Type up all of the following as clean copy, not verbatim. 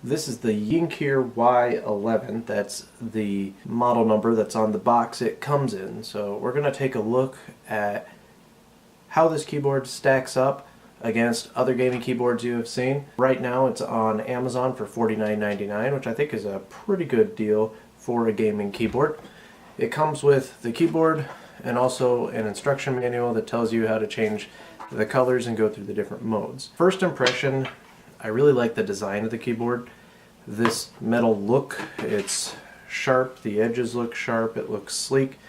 This is the Yingkeer Y11. That's the model number that's on the box it comes in. So we're going to take a look at how this keyboard stacks up against other gaming keyboards you have seen. Right now it's on Amazon for $49.99, which I think is a pretty good deal for a gaming keyboard. It comes with the keyboard and also an instruction manual that tells you how to change the colors and go through the different modes. First impression, I really like the design of the keyboard. This metal look, it's sharp, the edges look sharp, it looks sleek.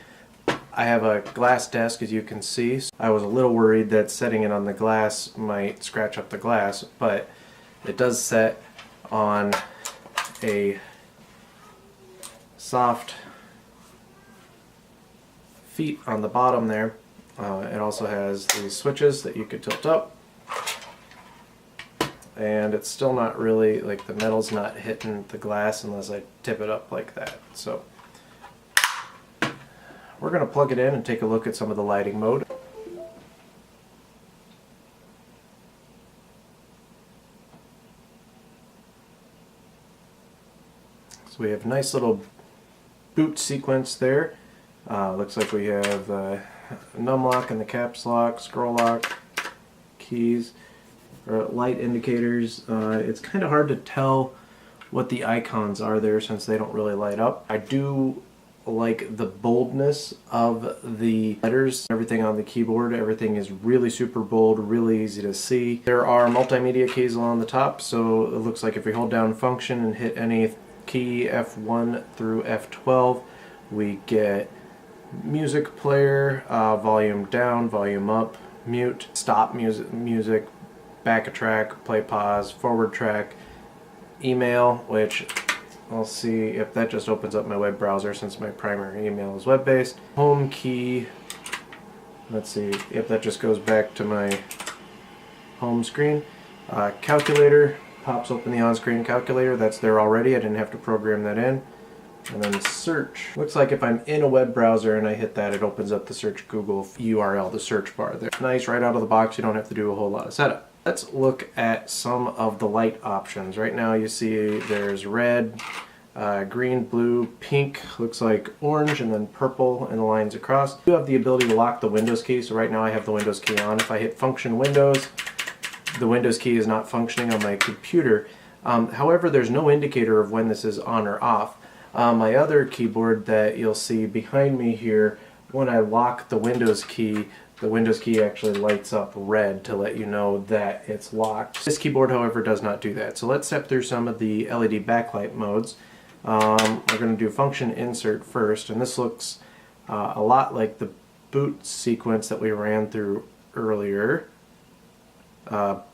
I have a glass desk, as you can see. I was a little worried that setting it on the glass might scratch up the glass, but it does set on a soft feet on the bottom there. It also has these switches that you could tilt up. And it's still not really, like, the metal's not hitting the glass unless I tip it up like that. So we're going to plug it in and take a look at some of the lighting mode. So we have a nice little boot sequence there. Looks like we have num lock and the caps lock, scroll lock, keys, or light indicators. It's kind of hard to tell what the icons are there since they don't really light up. I do like the boldness of the letters. Everything on the keyboard, everything is really super bold, really easy to see. There are multimedia keys along the top, so it looks like if we hold down function and hit any key, F1 through F12, we get music player, volume down, volume up, mute, stop music, back a track, play pause, forward track, email, which I'll see if that just opens up my web browser since my primary email is web-based. Home key, let's see if that just goes back to my home screen. Calculator, pops open the on-screen calculator, that's there already, I didn't have to program that in. And then search. Looks like if I'm in a web browser and I hit that, it opens up the search Google URL, the search bar there. Nice, right out of the box, you don't have to do a whole lot of setup. Let's look at some of the light options. Right now you see there's red, green, blue, pink, looks like orange, and then purple and the lines across. You have the ability to lock the Windows key, so right now I have the Windows key on. If I hit function Windows, the Windows key is not functioning on my computer. However, there's no indicator of when this is on or off. My other keyboard that you'll see behind me here, when I lock the Windows key actually lights up red to let you know that it's locked. This keyboard, however, does not do that. So let's step through some of the LED backlight modes. We're going to do function insert first, and this looks a lot like the boot sequence that we ran through earlier, but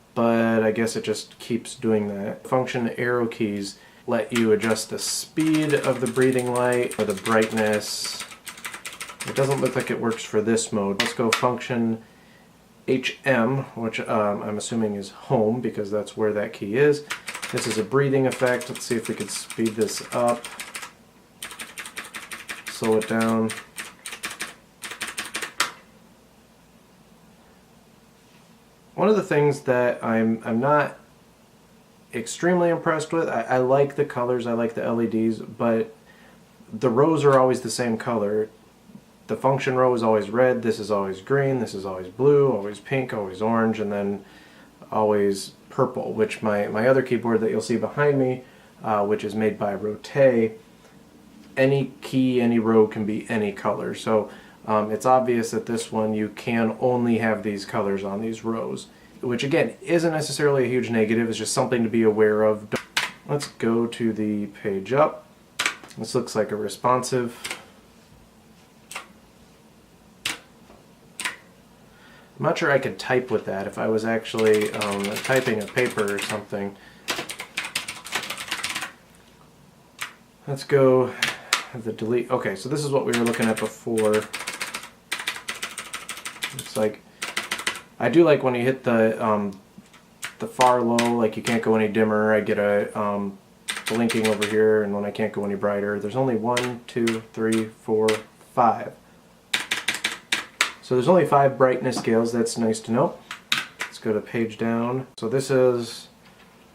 I guess it just keeps doing that. Function arrow keys let you adjust the speed of the breathing light or the brightness. It doesn't look like it works for this mode. Let's go function HM, which I'm assuming is home because that's where that key is. This is a breathing effect. Let's see if we could speed this up, slow it down. One of the things that I'm not extremely impressed with, I like the colors, I like the LEDs, but the rows are always the same color. The function row is always red, this is always green, this is always blue, always pink, always orange, and then always purple, which my other keyboard that you'll see behind me, which is made by Rote, any key, any row can be any color. So it's obvious that this one you can only have these colors on these rows, which again isn't necessarily a huge negative, it's just something to be aware of. Let's go to the PgUp. This looks like a responsive. I'm not sure I could type with that if I was actually typing a paper or something. Let's go the delete. Okay, so this is what we were looking at before. It's like, I do like when you hit the far low, like you can't go any dimmer. I get a blinking over here, and when I can't go any brighter. There's only 1, 2, 3, 4, 5. So there's only 5 brightness scales, that's nice to know. Let's go to page down. So this is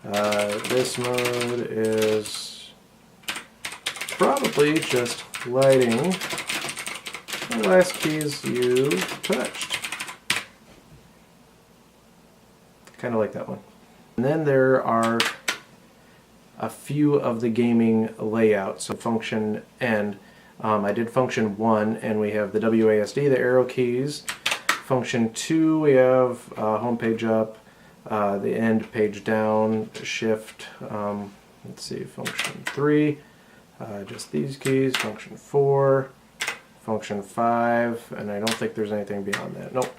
This mode is probably just lighting the last keys you touched. Kind of like that one. And then there are a few of the gaming layouts. So function end. I did function 1, and we have the WASD, the arrow keys. Function 2, we have home page up, the end page down, shift. Let's see, function 3, just these keys. Function 4, function 5, and I don't think there's anything beyond that. Nope.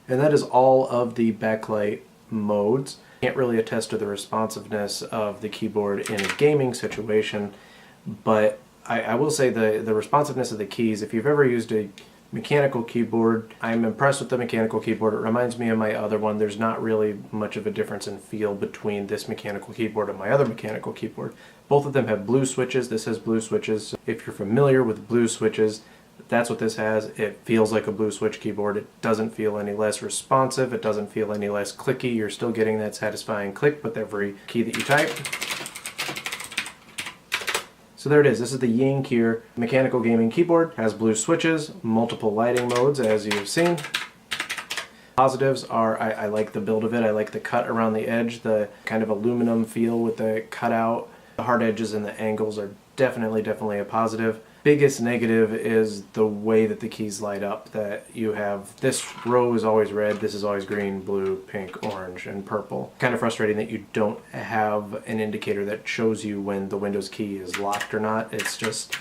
And that is all of the backlight modes. Can't really attest to the responsiveness of the keyboard in a gaming situation, but I will say the responsiveness of the keys, if you've ever used a mechanical keyboard, I'm impressed with the mechanical keyboard. It reminds me of my other one. There's not really much of a difference in feel between this mechanical keyboard and my other mechanical keyboard. Both of them have blue switches. This has blue switches. If you're familiar with blue switches, that's what this has. It feels like a blue switch keyboard. It doesn't feel any less responsive. It doesn't feel any less clicky. You're still getting that satisfying click with every key that you type. So there it is. This is the Yingkeer mechanical gaming keyboard. It has blue switches, multiple lighting modes as you've seen. Positives are I like the build of it. I like the cut around the edge, the kind of aluminum feel with the cutout. The hard edges and the angles are definitely a positive. Biggest negative is the way that the keys light up. That you have this row is always red, this is always green, blue, pink, orange, and purple. Kind of frustrating that you don't have an indicator that shows you when the Windows key is locked or not. It's just,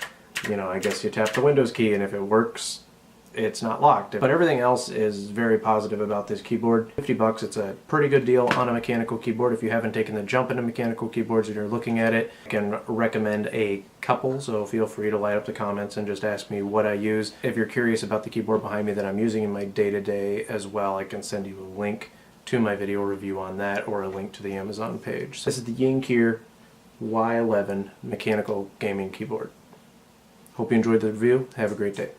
you know, I guess you tap the Windows key and if it works, it's not locked. But everything else is very positive about this keyboard. $50, it's a pretty good deal on a mechanical keyboard. If you haven't taken the jump into mechanical keyboards and you're looking at it, I can recommend a couple, so feel free to light up the comments and just ask me what I use. If you're curious about the keyboard behind me that I'm using in my day-to-day as well, I can send you a link to my video review on that or a link to the Amazon page. So this is the Yingkeer Y11 mechanical gaming keyboard. Hope you enjoyed the review. Have a great day.